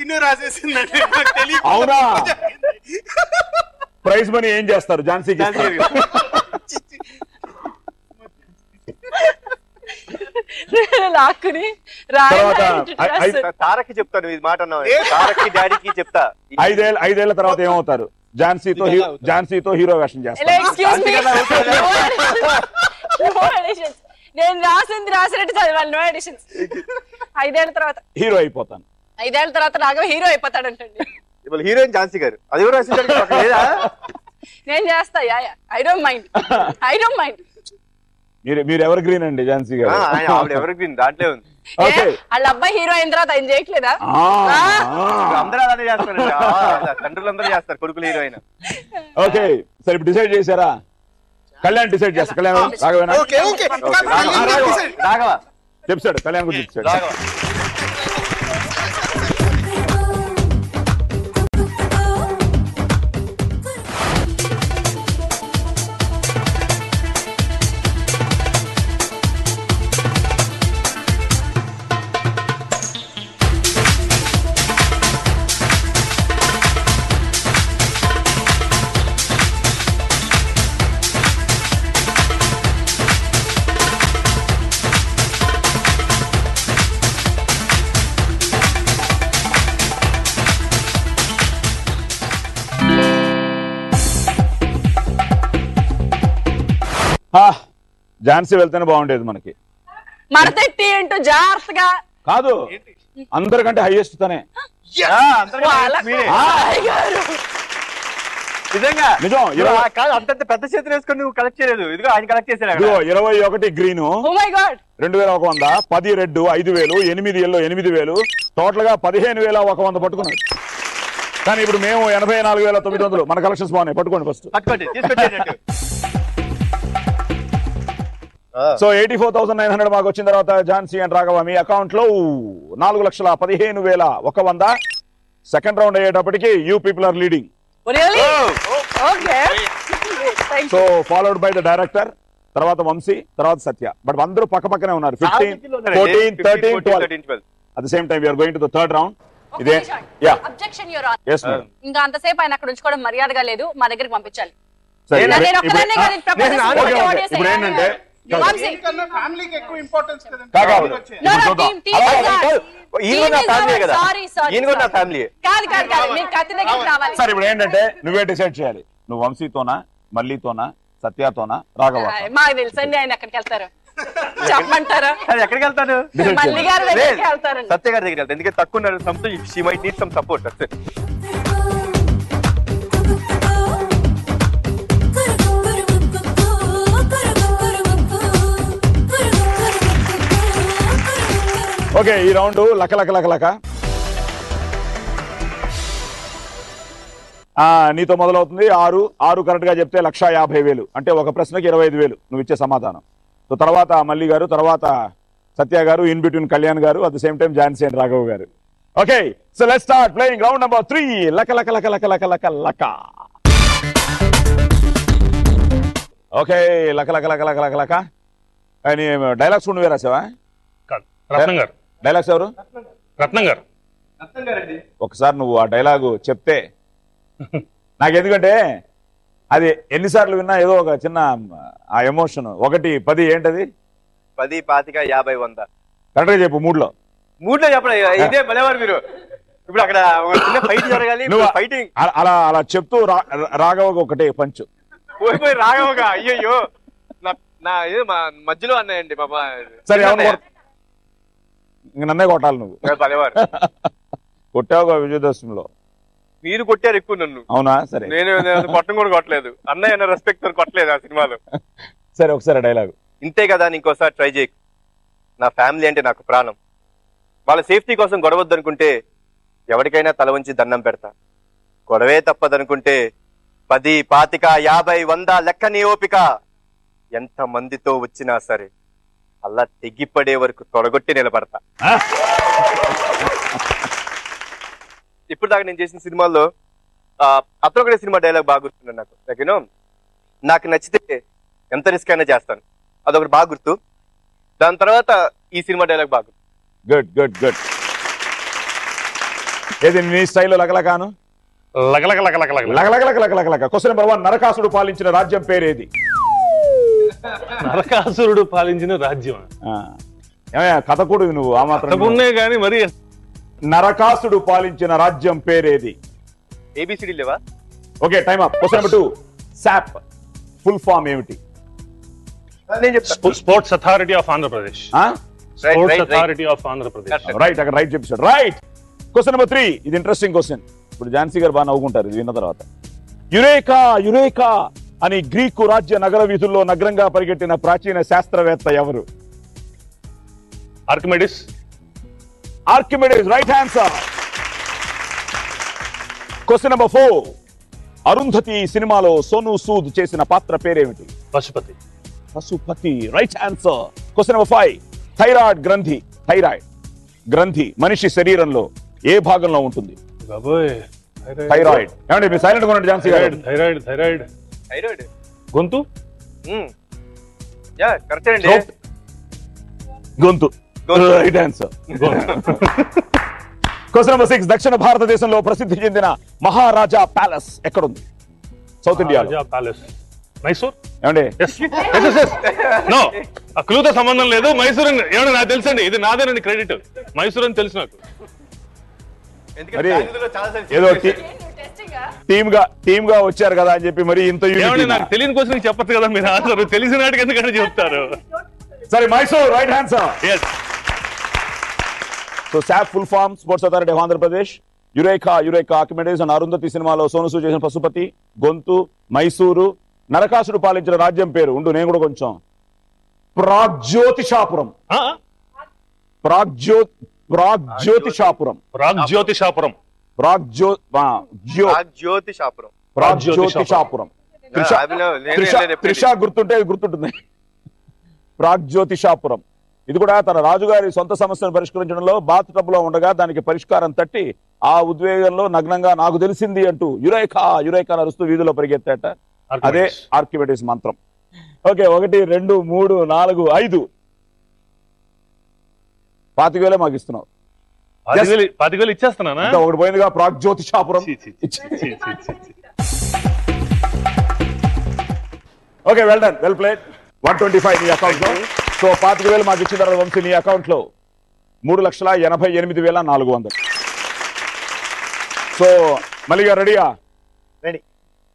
Pin రాసేసిందండి అవునా? Prize money ఏం చేస్తారు? ఝాన్సీకి లాక్కుని తారక్కి చెప్తాను ఈ మాట అన్నా. తారక్కి డాడీకి చెప్తా. 5 ఏళ్ల తర్వాత ఏమవుతారు? ఝాన్సీతో హీరో వేషం చేస్తారు. నేను రాసినట్టు చదవాలి. No editions. 5 ఏళ్ల తర్వాత హీరో అయిపోతాను. 5 ఏళ్ల తర్వాత రాఘవ హీరో అయిపోతాడంటండి. హీరోయిన్ ఝాన్సీ గారు అది కూడా లేదా? నేను చేస్తా. I don't mind. మీరు ఎవర్ గ్రీన్ అండి ఝాన్సీ గారు. ఎవర్ గ్రీన్ దాంట్లో ఉంది. వాళ్ళ అబ్బాయి హీరో అయిన తర్వాత ఆయన చేయట్లేదా? అందరూ అలానే చేస్తారండి. తండ్రులు అందరూ చేస్తారు కొడుకులు హీరోయిన్. ఓకే సరే ఇప్పుడు డిసైడ్ చేశారా? కళ్యాణ్ డిసైడ్ చేస్తా. కళ్యాణ్ రాఘవ చెప్తాడు. కళ్యాణ్ గురించి చెప్తాడు. ఝాన్సీ వెళ్తేనే బాగుండేది మనకి. మడతెట్టి అంటూ జాగ్రత్తగా కాదు, అందరికంటే హైయెస్ట్ తనే. నిజంగా నిజం. అంత పెద్ద చేతులు వేసుకొని నువ్వు కలెక్ట్ చేయలేదు. ఇదిగో ఆయన కలెక్ట్ చేశాడు. 21 గ్రీను, 2100, 10 రెడ్, 5000, 8 ఎల్లో 8000, టోటల్ గా 15100 పట్టుకున్నాడు. కానీ ఇప్పుడు మేము 84,900. మన కలెక్షన్స్ బాగున్నాయి. పట్టుకోండి ఫస్ట్. సో 84,900 మాకు వచ్చిన తర్వాత ఝాన్సీ అండ్ రాఘవ మీ అకౌంట్ లో 4,15,100. సెకండ్ రౌండ్ అయ్యేటప్పటికి you people are leading. So followed by the director, తర్వాత వంశీ, తర్వాత సత్య. బట్ అందరూ పక్క పక్కనే ఉన్నారు. 15, 14, 13, 12. At the same time we are going to the third round. ఇదే ఇంకా అంతసేపు ఆయన అక్కడ ఉంచుకోవడం మర్యాదగా లేదు. మా దగ్గరికి పంపించాలి. ఇప్పుడు ఏంటంటే ఫ్యామిలీకి ఎక్కువ ఇంపార్టెన్స్ కదండి. సరే ఇప్పుడు ఏంటంటే నువ్వే డిసైడ్ చేయాలి. నువ్వు వంశీతోనా, మల్లితోనా, సత్యతోనా, రాఘవ? మాకు తెలుసండి ఆయన ఎక్కడికి వెళ్తారు చెప్పమంటారా? ఎక్కడికి వెళ్తాను? మల్లి గారి దగ్గరికి వెళ్తారు. సత్య గారి దగ్గరికి వెళ్తాను. ఎందుకంటే తక్కువ she might need some support. Okay ఈ రౌండ్ లక లక లక లక నీతో మొదలవుతుంది. 6 కరెక్ట్ గా చెప్తే 1,50,000. అంటే ఒక ప్రశ్నకి 25,000 నువ్వు ఇచ్చే సమాధానం. సో తర్వాత మల్లి గారు, తర్వాత సత్య గారు, ఇన్ బిట్వీన్ కళ్యాణ్ గారు, at the same time Jhansi and Raghav గారు. Okay so let's start playing round number 3. లక లక లక లక లక లక లక. ఓకే లక లక లక లక లక లక. అని డైలాగ్స్ నువ్వే రాసావా? డైలాగ్స్ ఎవరు? రత్నం గారు. ఒకసారి నువ్వు ఆ డైలాగు చెప్తే నాకు, ఎందుకంటే అది ఎన్నిసార్లు విన్నా ఏదో ఒక చిన్న ఆ ఎమోషన్. 1, 10 ఏంటది? 10, 25, 50, 100. కరెక్ట్ గా చెప్పు. మూడ్లో చెప్పడం ఇదే భలేవారు మీరు. ఇప్పుడు అక్కడ ఫైట్ జరగాలి. ఫైటింగ్ అలా చెప్తూ రాఘవకు ఒకటే పంచు. పోయి రాఘవగా అయ్యయ్యో నా మధ్యలో అన్నాయండి బాబా. సరే నన్నే కొట్టాలి నువ్వు. భలేవారు కొట్టావుగా విజయదశమిలో. మీరు కొట్టారు ఎక్కువ నన్ను. అవునా? సరే నేను కొట్టం కూడా కొట్టలేదు. అన్నయ్య అన్న రెస్పెక్ట్ తో కొట్టలేదు ఆ సినిమాలో. సరే ఒకసారి డైలాగ్. ఇంతే కదా, ఇంకోసారి ట్రై చేయి. నా ఫ్యామిలీ అంటే నాకు ప్రాణం. వాళ్ళ సేఫ్టీ కోసం గొడవద్దు అనుకుంటే ఎవరికైనా తల వంచి దండం పెడతా. గొడవే తప్పదనుకుంటే 10, 25, 50, 100 లెక్క నీ ఓపిక. ఎంత మందితో వచ్చినా సరే అలా తెగిపడే వరకు తొడగొట్టి నిలబడతా. ఇప్పుడు దాకా నేను చేసిన సినిమాల్లో అతను సినిమా డైలాగ్ బాగా గుర్తున్నాను నాకు. లైక్ నాకు నచ్చితే ఎంత రిస్క్ అయినా చేస్తాను, అదొకటి బాగా గుర్తు. దాని తర్వాత ఈ సినిమా డైలాగ్ బాగా గుర్తు. Good good good. ఏది నీ స్టైల్లో లగలగాను లగలగలగలగలగలగ. క్వశ్చన్ నెంబర్ 1, నరకాసుడు పాలించిన రాజ్యం పేరేది? నరకాసురుడు పాలించిన రాజ్యం ఏమయ్యా కథ కూడా నువ్వు ఆ మాత్రం కానీ మరి నరకాసుడు పాలించిన రాజ్యం పేరేది? ఏబిసిడి లేవా? Okay, time up. Question number 2, సాప్ ఫుల్ ఫామ్ ఏమిటి? నేను చెప్తాను. Sports authority of Andhra Pradesh. Sports authority of Andhra Pradesh. Right, అక్కడ రైట్ చెప్పాడు. రైట్. క్వశ్చన్ నెంబర్ 3, ఇది ఇంట్రెస్టింగ్ క్వశ్చన్. ఇప్పుడు ఝాన్సీ గారు బాగా నవ్వుకుంటారు ఇది విన్న తర్వాత. యురేకా యురేకా అని గ్రీకు రాజ్య నగర వీధుల్లో నగరంగా పరిగెట్టిన ప్రాచీన శాస్త్రవేత్త ఎవరు? Archimedes. Archimedes, right answer. Question number 4, Arundhati సినిమాలో సోను సూద్ చేసిన పాత్ర పేరేమిటి? Pashupati. Pashupati, right answer. Question number 5, thyroid గ్రంథి మనిషి శరీరంలో ఏ భాగంలో ఉంటుంది? థైరాయిడ్. ఏమండి మీరు సైలెంట్ గా ఉండండి ఝాన్సీ గారు. థైరాయిడ్ గొంతు. కరెక్ట్ అండి. గొంతు, రైట్ ఆన్సర్. క్వశ్చన్ నెంబర్ 6, దక్షిణ భారతదేశంలో ప్రసిద్ధి చెందిన మహారాజా ప్యాలెస్ ఎక్కడుంది? సౌత్ ఇండియాలో. ప్యాలెస్ మైసూర్. ఏమండి నో, ఆ క్లూతో సంబంధం లేదు. మైసూర్ ఏమన్నా నాకు తెలుసండి, ఇది నాదేనండి క్రెడిట్. మైసూర్ అని తెలుసు నాకు. మరి ఏదో టీమ్ గా వచ్చారు కదా అని చెప్పి మరి ఇంత నాకు తెలియని క్వశ్చన్ చెప్పచ్చు కదా మీరు ఆన్సర్. తెలిసిన నాటికి ఎందుకంటే చెప్తారు. సరే, Mysore, right answer. So SAAP full form sports authority of Andhra Pradesh, eureka Archimedes and Arundhati సినిమాలో సోను సూద్ చేసిన పశుపతి, గొంతు, మైసూరు, నరకాసుడు పాలించిన రాజ్యం పేరు ఉండు నేను కూడా కొంచెం. ప్రాగ్జ్యోతిషాపురం. త్రిష గుర్తుంటుంది. ప్రాగ్జ్యోతిషాపురం. ఇది కూడా తన రాజుగారి సొంత సమస్యను పరిష్కరించడంలో బాత్ టబ్ లో ఉండగా దానికి పరిష్కారం తట్టి ఆ ఉద్వేగంలో నగ్నంగా నాకు తెలిసింది అంటూ యురేకా నరుస్తూ వీధిలో పరిగెత్తాట. అదే ఆర్కిమెడిస్ మంత్రం. ఓకే, 1 2 3 4 5 25,000 మాకు ఇస్తున్నావు. 10,000 ఇచ్చేస్తున్నా. ఒకటి పోయిందిగా Pragjyotishapuram. Okay, well done, well played. 125 నీ అకౌంట్ లో. సో 25,000 మాకు ఇచ్చిన తర్వాత వంశీ నీ అకౌంట్ లో 3,88,400. సో మళ్ళీ రెడీయా? రెడీ.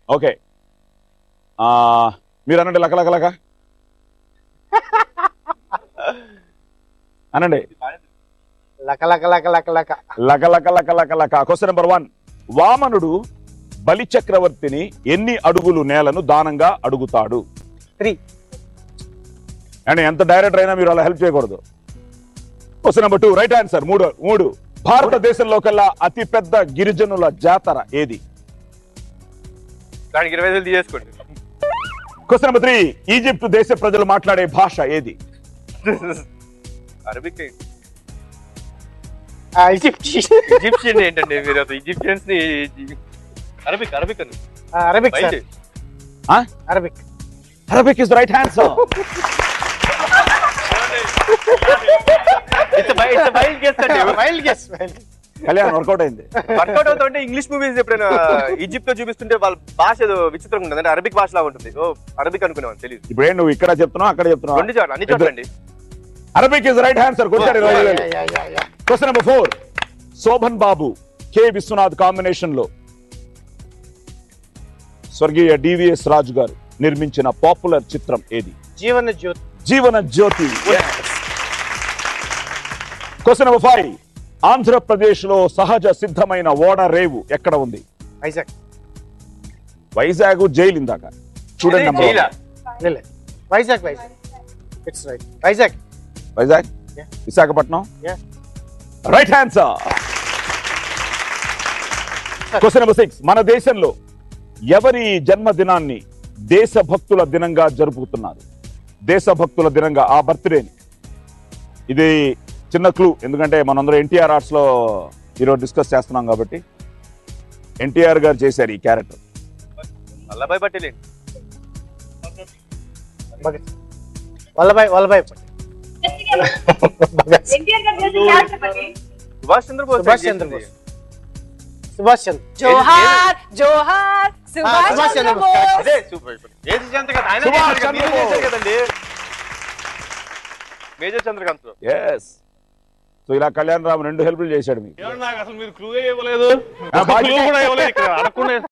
ఓకే, మీరు అనండి లకలకలక అనండి. లకలకలకలక. క్వశ్చన్ నెంబర్ 1, వామనుడు బలి చక్రవర్తిని ఎన్ని అడుగులు నేలను దానంగా అడుగుతాడు? 3. అండ్ ఎంత డైరెక్టర్ అయినా మీరు అలా హెల్ప్ చేయకూడదు. Question number 2, right answer. 3. భారతదేశంలో కల్లా అతి పెద్ద గిరిజనుల జాతర ఏది? దానికి 20,000 తీసుకోండి. క్వశ్చన్ నెంబర్ 3, ఈజిప్ట్ దేశ ప్రజలు మాట్లాడే భాష ఏది? అరబిక్. ఈజిప్షియన్ ఏంటండి మీరు ఈజిప్షియన్స్ ని అరబిక్ అని. Arabic is right answer. Kalyan workout అయింది. వర్కౌట్ అవుతుంటే ఇంగ్లీష్ మూవీస్ ఎప్పుడైనా ఈజిప్ట్ లో చూపిస్తుంటే వాళ్ళ భాష ఏదో విచిత్రంగా ఉంటుంది, అంటే అరబిక్ భాష లాగా ఉంటుంది. ఓ అరబిక్ అనుకునేవాళ్ళు, తెలియదు. ఇప్పుడు నువ్వు ఇక్కడ చెప్తున్నావు అక్కడ చెప్తున్నావు? రెండు చోట్ల, అన్ని చోట్ల అండి. Arabic is right answer. Question number 4, Shobhan Babu K Vishwanath combination లో స్వర్గీయ డివిఎస్ రాజు గారు నిర్మించిన పాపులర్ చిత్రం ఏది? జీవన జ్యోతి. క్వశ్చన్ నెంబర్ 5, ఆంధ్రప్రదేశ్ లో సహజ సిద్ధమైన ఓడ రేవు ఎక్కడ ఉంది? వైజాగ్ జైలు ఇందాక చూడండి. Vizag, Visakhapatnam, right answer. Question number 6, మన దేశంలో ఎవరి జన్మదినాన్ని దేశభక్తుల దినంగా జరుపుతున్నారు? దేశభక్తుల దినంగా ఆ బర్త్డేని. ఇది చిన్న క్లూ, ఎందుకంటే మనందరూ ఎన్టీఆర్ ఆర్ట్స్ లో ఈరోజు డిస్కస్ చేస్తున్నాం కాబట్టి. ఎన్టీఆర్ గారు చేశారు ఈ క్యారెక్టర్. వల్లభాయ్ పటేల్. సుభాష్ చంద్రబోస్. సుభాష్ చంద్ర జోహార్ జోహార్ సుభాష్ సుభాష్ చంద్ర చంద్ర బోస్. బోస్. అదే మేజర్ చంద్రకాంత్ ఆయన సుభాష్ చేశారు కదా, చంద్ర మీరే చేశారు బోస్. కదండి మేజర్ చంద్రకాంత్ లో. ఎస్. సో ఇలా కళ్యాణ్ రామ్ 2 హెల్ప్లు చేశాడు మీకు. ఏమన్నా నాకు అసలు మీరు క్లూ ఇవ్వలేదు, ఆ, క్లూ కూడా ఇవ్వలేదు ఇక్కడ అడగకుండా